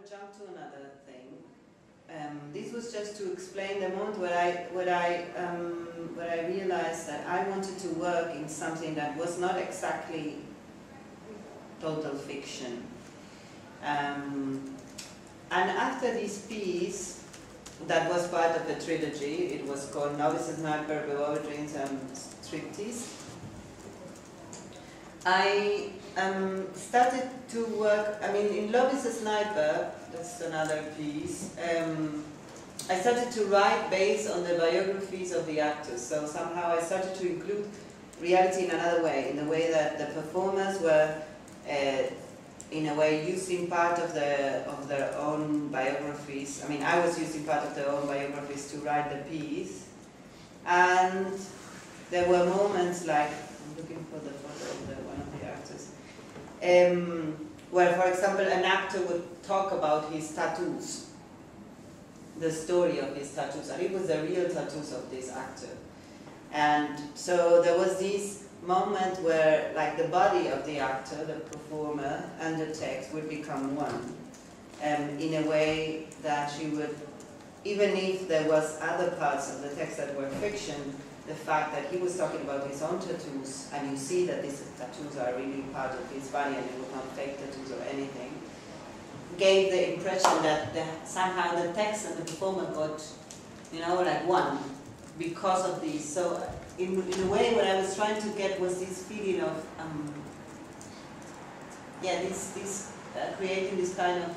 jump to another thing. This was just to explain the moment where I realized that I wanted to work in something that was not exactly total fiction. And after this piece, that was part of a trilogy, it was called Novice Sniper, Beware Dreams and Striptease. I started to work, in Novice Sniper, that's another piece, I started to write based on the biographies of the actors. So somehow I started to include reality in another way, in the way that the performers were, in a way, using part of their own biographies. I was using part of their own biographies to write the piece. And there were moments like, I'm looking for the photo of one of the actors, where, for example, an actor would talk about his tattoos, the story of his tattoos, and it was the real tattoos of this actor. And so there was this moment where, like, the body of the actor, the performer, and the text would become one, in a way that you would, even if there was other parts of the text that were fiction, the fact that he was talking about his own tattoos, and you see that these tattoos are really part of his body and it was not fake tattoos or anything, gave the impression that somehow the text and the performer got, like one because of these. So in a way, what I was trying to get was this feeling of, creating this kind of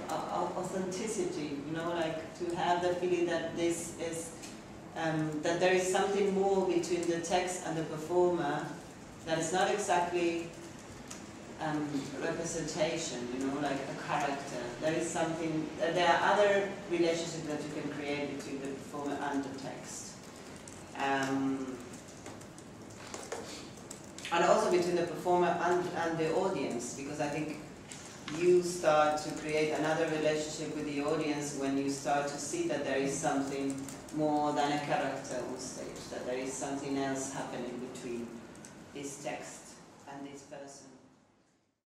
authenticity, like to have the feeling that this is, that there is something more between the text and the performer that is not exactly representation, like a character. There is something, there are other relationships that you can create between the performer and the text. And also between the performer and the audience, because I think you start to create another relationship with the audience when you start to see that there is something more than a character on stage, that there is something else happening between this text and this person.